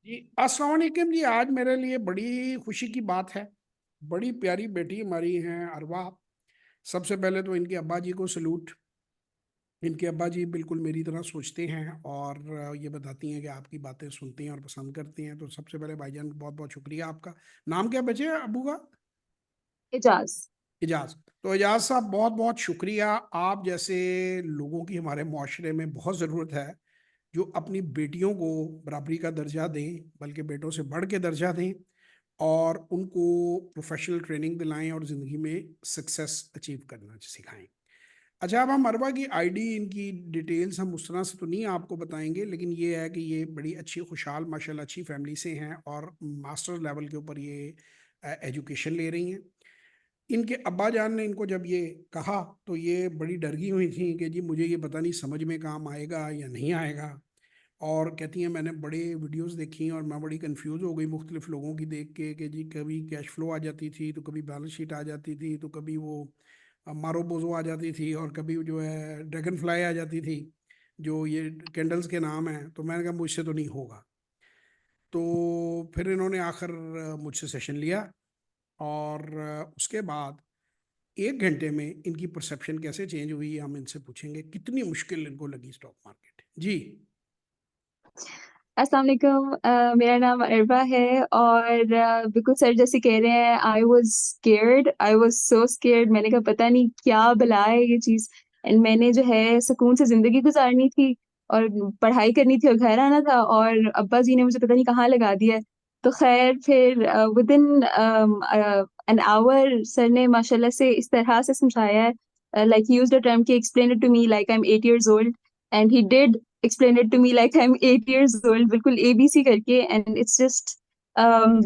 जी अस्सलाम वालेकुम जी। आज मेरे लिए बड़ी खुशी की बात है। बड़ी प्यारी बेटी हमारी हैं अरवा। सबसे पहले तो इनके अब्बा जी को सलूट। इनके अब्बा जी बिल्कुल मेरी तरह सोचते हैं और ये बताती हैं कि आपकी बातें सुनती हैं और पसंद करती हैं। तो सबसे पहले भाईजान बहुत बहुत शुक्रिया आपका। नाम क्या बचे अबू का? एजाज। इजाज। तो इजाज साहब बहुत बहुत शुक्रिया। आप जैसे लोगों की हमारे माशरे में बहुत ज़रूरत है, जो अपनी बेटियों को बराबरी का दर्जा दें, बल्कि बेटों से बढ़ के दर्जा दें और उनको प्रोफेशनल ट्रेनिंग दिलाएं और ज़िंदगी में सक्सेस अचीव करना सिखाएं। अच्छा, अब हम अरबा की आईडी, इनकी डिटेल्स हम उस तरह से तो नहीं आपको बताएंगे, लेकिन ये है कि ये बड़ी अच्छी खुशहाल माशाल्लाह अच्छी फैमिली से हैं और मास्टर लेवल के ऊपर ये एजुकेशन ले रही हैं। इनके अब्बा जान ने इनको जब ये कहा तो ये बड़ी डर गई हुई थी कि जी मुझे ये पता नहीं समझ में काम आएगा या नहीं आएगा। और कहती हैं मैंने बड़े वीडियोस देखी और मैं बड़ी कंफ्यूज हो गई मुख्तलिफ लोगों की देख के कि जी कभी कैश फ्लो आ जाती थी, तो कभी बैलेंस शीट आ जाती थी, तो कभी वो मारो बोझो आ जाती थी, और कभी जो है ड्रैगन फ्लाई आ जाती थी, जो ये कैंडल्स के नाम हैं। तो मैंने कहा मुझसे तो नहीं होगा। तो फिर इन्होंने आखिर मुझसे सेशन लिया और उसके बाद 1 घंटे में इनकी परसेप्शन कैसे चेंज हुई हम इनसे पूछेंगे। कितनी मुश्किल इनको लगी स्टॉक मार्केट जी। अस्सलाम वालेकुम। मेरा नाम अरबा है और बिल्कुल सर जैसे कह रहे हैं, I was scared, I was so scared. मैंने कहा पता नहीं क्या बला है ये चीज़। एंड मैंने जो है सुकून से ज़िंदगी गुज़ारनी थी और पढ़ाई करनी थी और घर आना था, और अब्बा जी ने मुझे पता नहीं कहाँ लगा दिया है। तो ख़ैर फिर विदिन एन आवर सर ने माशाल्लाह से इस तरह से समझाया है, like he used a term कि explain it to me like I am 8 years old, and he did explained it to me like I'm 8 years old, बिल्कुल ABC करके, and it's just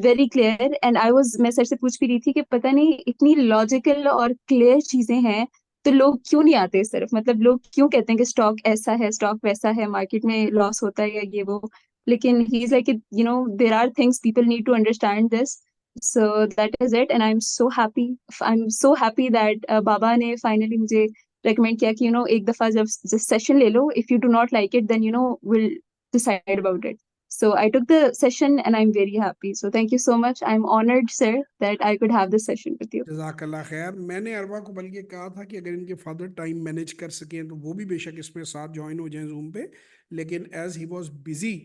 very clear. And मैं sir से पूछ भी रही थी कि पता नहीं इतनी लॉजिकल और क्लियर चीजें हैं तो लोग क्यों नहीं आते इस तरफ। मतलब लोग क्यों कहते हैं कि स्टॉक ऐसा है, स्टॉक वैसा है, मार्केट में लॉस होता है या ये वो। लेकिन he is like, there are things people need to understand this. So that is it, and I am so happy that बाबा ने फाइनली मुझे रेकमेंड किया कि एक दफा जब सेशन ले लो, if you do not like it then will decide about it. So I took the session and I'm very happy. So thank you so much. I'm honored, sir, that I could have this session with you. जजाकल्ला खैर। मैंने अरवा को बल्कि कहा था कि अगर इनके फादर टाइम मैनेज कर सकें तो वो भी बेशक इसमें साथ ज्वाइन हो जाएं जूम पे, लेकिन एज ही वॉज बिजी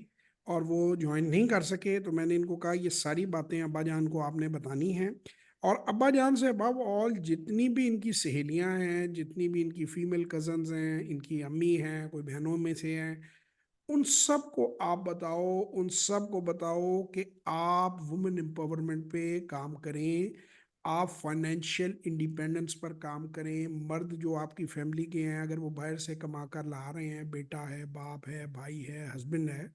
और वो ज्वाइन नहीं कर सके, तो मैंने इनको कहा ये सारी बातें अब्बा जान को आपने बतानी हैं। और अब्बा जान से अबव ऑल जितनी भी इनकी सहेलियां हैं, जितनी भी इनकी फीमेल कजन्स हैं, इनकी अम्मी हैं, कोई बहनों में से हैं, उन सब को आप बताओ, उन सब को बताओ कि आप वुमेन एम्पावरमेंट पे काम करें, आप फाइनेंशियल इंडिपेंडेंस पर काम करें। मर्द जो आपकी फैमिली के हैं, अगर वो बाहर से कमा कर ला रहे हैं, बेटा है, बाप है, भाई है, हस्बैंड है,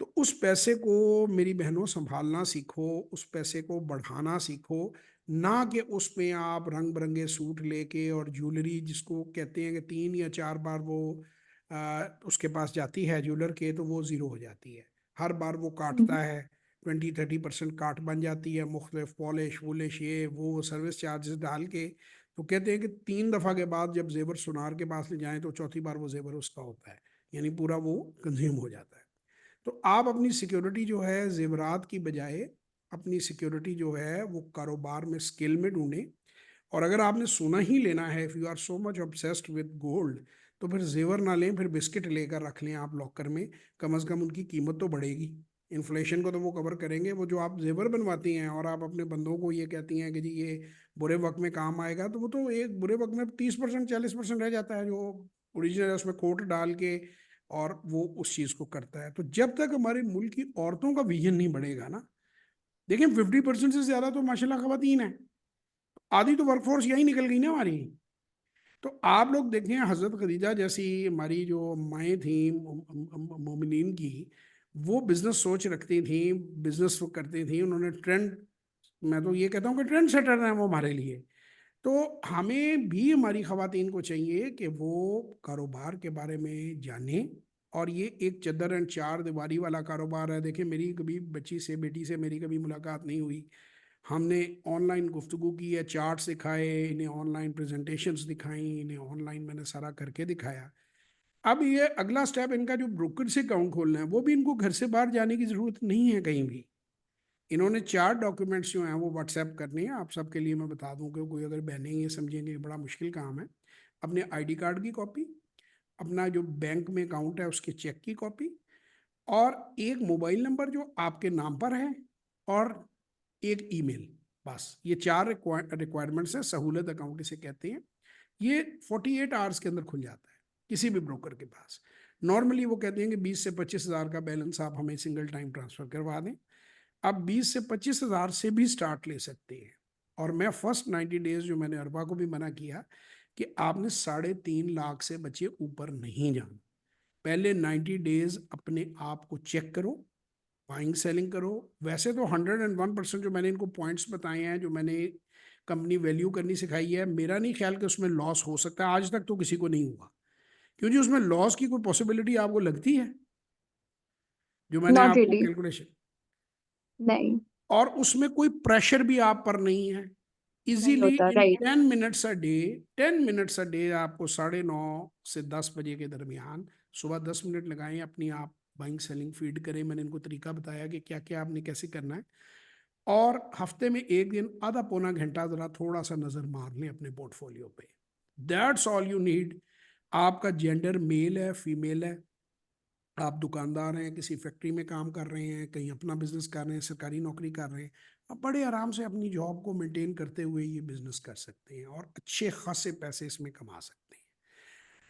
तो उस पैसे को मेरी बहनों संभालना सीखो, उस पैसे को बढ़ाना सीखो। ना कि उसमें आप रंग बिरंगे सूट लेके और ज्वेलरी, जिसको कहते हैं कि 3 या 4 बार वो उसके पास जाती है ज्वेलर के, तो वो ज़ीरो हो जाती है। हर बार वो काटता है, 20-30% काट बन जाती है, मुख्तलिफ पॉलिश वॉलिश ये वो सर्विस चार्जेस डाल के। तो कहते हैं कि 3 दफ़ा के बाद जब जेवर सुनार के पास ले जाएं तो चौथी बार वो जेवर उसका होता है, यानी पूरा वो कंज्यूम हो जाता है। तो आप अपनी सिक्योरिटी जो है जेवरात की बजाय, अपनी सिक्योरिटी जो है वो कारोबार में, स्किल में ढूंढें। और अगर आपने सोना ही लेना है, if you are so much obsessed with gold, तो फिर जेवर ना लें, फिर बिस्किट लेकर रख लें आप लॉकर में। कम से कम उनकी कीमत तो बढ़ेगी, इन्फ्लेशन को तो वो कवर करेंगे। वो जो आप जेवर बनवाती हैं और आप अपने बंदों को ये कहती हैं कि जी ये बुरे वक्त में काम आएगा, तो वो तो एक बुरे वक्त में 30% 40% रह जाता है जो ओरिजिनल है, उसमें कोट डाल के, और वो उस चीज़ को करता है। तो जब तक हमारे मुल्क की औरतों का विजन नहीं बढ़ेगा ना, देखिए 50% से ज़्यादा तो माशाल्लाह खवातीन है, आधी तो वर्कफोर्स यही निकल गई ना हमारी। तो आप लोग देखें, हज़रत खदीजा जैसी हमारी जो माएँ थी मोमिनीन की, वो बिजनेस सोच रखती थी, बिजनेस करती थी, उन्होंने ट्रेंड, मैं तो ये कहता हूँ कि ट्रेंड सेटर हैं वो हमारे लिए। तो हमें भी हमारी खवातीन को चाहिए कि वो कारोबार के बारे में जाने। और ये एक चद्दर एंड चार दीवारी वाला कारोबार है। देखिए मेरी कभी बच्ची से, बेटी से मेरी कभी मुलाकात नहीं हुई। हमने ऑनलाइन गुफ्तगू की है, चार्ट सिखाए, इन्हें ऑनलाइन प्रेजेंटेशंस दिखाई, इन्हें ऑनलाइन मैंने सारा करके दिखाया। अब ये अगला स्टेप, इनका जो ब्रोकर से अकाउंट खोलना है वो भी इनको घर से बाहर जाने की जरूरत नहीं है कहीं भी। इन्होंने 4 डॉक्यूमेंट्स जो हैं वो व्हाट्सएप करने हैं। आप सबके लिए मैं बता दूं कि कोई अगर बहनें ये समझेंगे ये बड़ा मुश्किल काम है। अपने आईडी कार्ड की कॉपी, अपना जो बैंक में अकाउंट है उसके चेक की कॉपी, और एक मोबाइल नंबर जो आपके नाम पर है, और एक ईमेल। बस ये 4 रिक्वायरमेंट्स है। सहूलत अकाउंट इसे कहते हैं। ये 48 आवर्स के अंदर खुल जाता है किसी भी ब्रोकर के पास। नॉर्मली वो कहते हैं कि 20 से 25 हज़ार का बैलेंस आप हमें सिंगल टाइम ट्रांसफर करवा दें। आप 20 से 25 हज़ार से भी स्टार्ट ले सकते हैं। और मैं फर्स्ट 90 डेज जो मैंने अरबा को भी मना किया कि आपने 3.5 लाख से बच्चे ऊपर नहीं जाना। पहले 90 डेज अपने आप को चेक करो, बाइंग सेलिंग करो। वैसे तो 101% जो मैंने इनको पॉइंट्स बताए हैं, जो मैंने कंपनी वैल्यू करनी सिखाई है, मेरा नहीं ख्याल कि उसमें लॉस हो सकता है। आज तक तो किसी को नहीं हुआ। क्योंकि उसमें लॉस की कोई पॉसिबिलिटी आपको लगती है जो मैंने नॉट आपको रियली। कैलकुलेशन। नहीं, और उसमें कोई प्रेशर भी आप पर नहीं है। नहीं इजीली होता, in right. 10 minutes a day आपको 9:30 से 10 बजे के दरमियान सुबह 10 मिनट लगाएं, अपनी आप बाइंग सेलिंग फीड करें। मैंने इनको तरीका बताया कि क्या क्या आपने कैसे करना है। और हफ्ते में एक दिन आधा पौना घंटा जरा थोड़ा सा नजर मार लें अपने पोर्टफोलियो पे। That's all you need. आपका जेंडर मेल है फीमेल है, आप दुकानदार हैं, किसी फैक्ट्री में काम कर रहे हैं, कहीं अपना बिजनेस कर रहे हैं, सरकारी नौकरी कर रहे हैं, आप बड़े आराम से अपनी जॉब को मेंटेन करते हुए ये बिजनेस कर सकते हैं और अच्छे खासे पैसे इसमें कमा सकते हैं।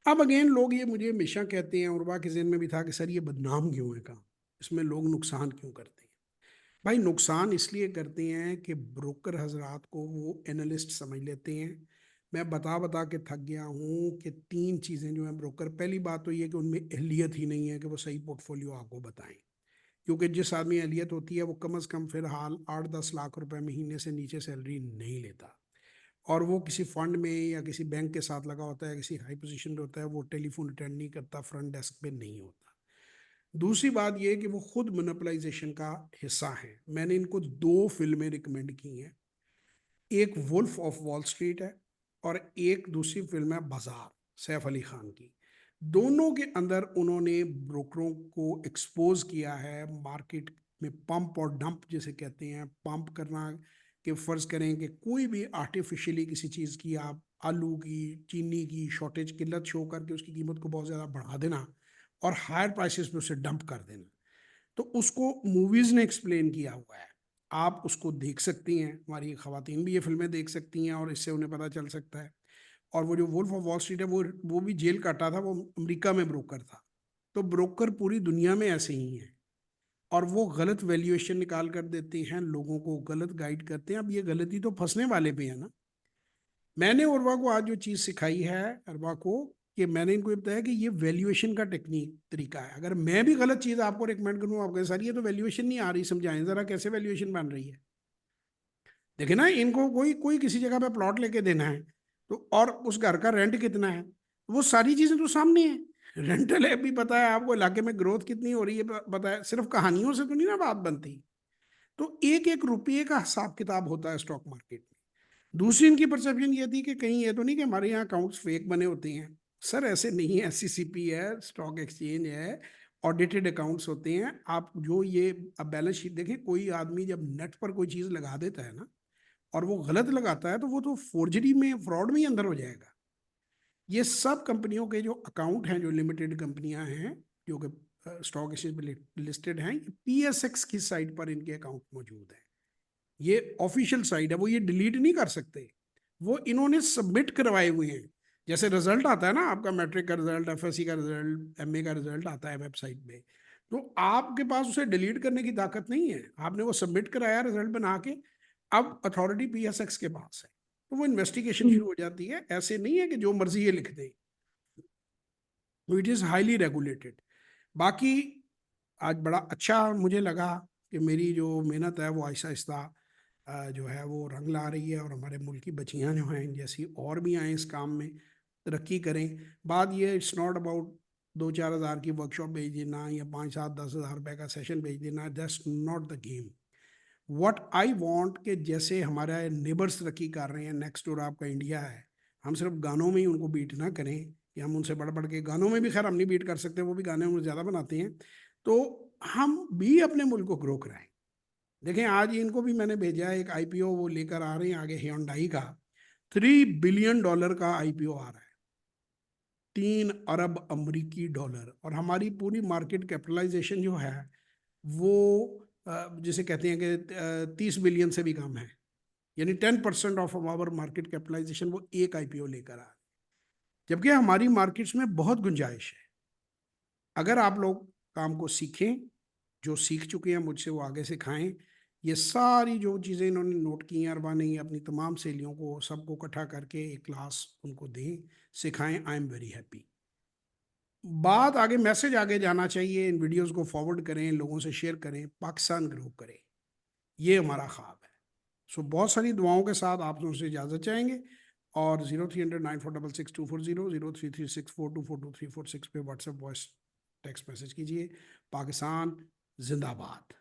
अब अगेन लोग ये मुझे हमेशा कहते हैं, उर्वा के ज़हन में भी था कि सर ये बदनाम क्यों है काम, इसमें लोग नुकसान क्यों करते हैं। भाई नुकसान इसलिए करते हैं कि ब्रोकर हजरात को वो एनालिस्ट समझ लेते हैं। मैं बता बता के थक गया हूँ कि 3 चीज़ें जो हैं ब्रोकर, पहली बात तो ये कि उनमें अहलियत ही नहीं है कि वो सही पोर्टफोलियो आपको बताएं। क्योंकि जिस आदमी अहलियत होती है वो कम अज़ कम फिलहाल 8-10 लाख रुपए महीने से नीचे सैलरी नहीं लेता। और वो किसी फंड में या किसी बैंक के साथ लगा होता है, किसी हाई पोजीशन पे होता है, वो टेलीफोन अटेंड नहीं करता, फ्रंट डेस्क पे नहीं होता। दूसरी बात यह कि वो खुद मोनोपलाइजेशन का हिस्सा है। मैंने इनको 2 फिल्में रिकमेंड की हैं, एक वुल्फ ऑफ वॉल स्ट्रीट है और एक दूसरी फिल्म है बाजार, सैफ अली खान की। दोनों के अंदर उन्होंने ब्रोकरों को एक्सपोज किया है मार्केट में, पंप और डंप जिसे कहते हैं। पंप करना कि फर्ज करें कि कोई भी आर्टिफिशियली किसी चीज़ की, आप आलू की, चीनी की शॉर्टेज, किल्लत शो करके उसकी कीमत को बहुत ज़्यादा बढ़ा देना और हायर प्राइसेस पे उसे डंप कर देना। तो उसको मूवीज ने एक्सप्लेन किया हुआ है, आप उसको देख सकती हैं, हमारी खवातीन भी ये फिल्में देख सकती हैं और इससे उन्हें पता चल सकता है। और वो जो वुल्फ ऑफ वॉल स्ट्रीट है वो भी जेल काटा था, वो अमेरिका में ब्रोकर था। तो ब्रोकर पूरी दुनिया में ऐसे ही हैं और वो गलत वैल्यूएशन निकाल कर देते हैं, लोगों को गलत गाइड करते हैं। अब ये गलती तो फंसने वाले पे है ना। मैंने उर्वा को आज जो चीज़ सिखाई है, अरवा को, कि मैंने इनको ये बताया कि ये वैल्यूएशन का टेक्निक तरीका है। अगर मैं भी गलत चीज़ आपको रिकमेंड करूँ, आप कहें सर ये तो वैल्यूएशन नहीं आ रही, समझाएं ज़रा कैसे वैल्यूएशन बन रही है। देखिए ना, इनको कोई कोई किसी जगह पे प्लॉट लेके देना है तो, और उस घर का रेंट कितना है, वो सारी चीज़ें तो सामने है। रेंटल है भी पता है आपको, इलाके में ग्रोथ कितनी हो रही है पता है। सिर्फ कहानियों से तो नहीं ना बात बनती। तो एक एक रुपये का हिसाब किताब होता है स्टॉक मार्केट में। दूसरी इनकी परसेप्शन ये थी कि कहीं ये तो नहीं कि हमारे यहाँ अकाउंट्स फेक बने होते हैं। सर ऐसे नहीं है, एससीसीपी है, स्टॉक एक्सचेंज है, ऑडिटेड अकाउंट्स होते हैं। आप जो ये अब बैलेंस शीट देखें, कोई आदमी जब नेट पर कोई चीज़ लगा देता है ना और वो गलत लगाता है तो वो तो फोर्जरी में, फ्रॉड में ही अंदर हो जाएगा। ये सब कंपनियों के जो अकाउंट हैं, जो लिमिटेड कंपनियां हैं जो कि स्टॉक एक्सचेंज पे लिस्टेड हैं, पीएसएक्स की साइट पर इनके अकाउंट मौजूद है। ये ऑफिशियल साइट है, वो ये डिलीट नहीं कर सकते, वो इन्होंने सबमिट करवाए हुए हैं। जैसे रिजल्ट आता है ना आपका, मैट्रिक का रिजल्ट, एफएससी का रिजल्ट, एमए का रिजल्ट आता है वेबसाइट पे, तो आपके पास उसे डिलीट करने की ताकत नहीं है। आपने वो सबमिट कराया रिजल्ट बना के, अब अथॉरिटी पीएसएक्स के पास है, तो वो इन्वेस्टिगेशन हम्म। शुरू हो जाती है। ऐसे नहीं है कि जो मर्जी ये लिख दे, इट इज़ हाईली रेगुलेटेड। बाकी आज बड़ा अच्छा मुझे लगा कि मेरी जो मेहनत है वो आहिस्ता आहिस्ता जो है वो रंग ला रही है, और हमारे मुल्क की बच्चियां जो हैं जैसी और भी आए इस काम में, तरक्की करें। बात ये, इट्स नॉट अबाउट 2-4 हज़ार की वर्कशॉप भेज देना या 5-7-10 हज़ार रुपए का सेशन भेज देना, that's not the game. What I want कि जैसे हमारे नेबर्स तरक्की कर रहे हैं, नेक्स्ट डोर आपका इंडिया है, हम सिर्फ गानों में ही उनको बीट ना करें कि हम उनसे बढ़ बढ़ के, गानों में भी खैर हम नहीं बीट कर सकते, वो भी गाने में ज़्यादा बनाते हैं, तो हम भी अपने मुल्क को ग्रो कराएं। देखें आज इनको भी मैंने भेजा है, एक आईपीओ वो लेकर आ रहे हैं आगे, Hyundai का $3 बिलियन का आईपीओ आ रहा है, 3 अरब अमरीकी डॉलर। और हमारी पूरी मार्केट कैपिटलाइजेशन जो है वो जिसे कहते हैं कि 30 बिलियन से भी कम है, यानी 10% ऑफ आवर मार्केट कैपिटलाइजेशन वो एक आईपीओ लेकर आ रहा है, जबकि हमारी मार्केट्स में बहुत गुंजाइश है। अगर आप लोग काम को सीखें, जो सीख चुके हैं मुझसे वो आगे सिखाएं, ये सारी जो चीज़ें इन्होंने नोट की हैं अरबा ने, अपनी तमाम सहेलियों को सबको इकट्ठा करके एक क्लास उनको दें, सिखाएं। I am very happy. बात आगे, मैसेज आगे जाना चाहिए, इन वीडियोस को फॉरवर्ड करें, लोगों से शेयर करें, पाकिस्तान ग्रो करें, ये हमारा ख्वाब है। सो बहुत सारी दुआओं के साथ आप उनसे इजाज़त चाहेंगे, और 0300-9466-240, 0336424234 6 पे व्हाट्सएप वॉइस टेक्स्ट मैसेज कीजिए। पाकिस्तान जिंदाबाद।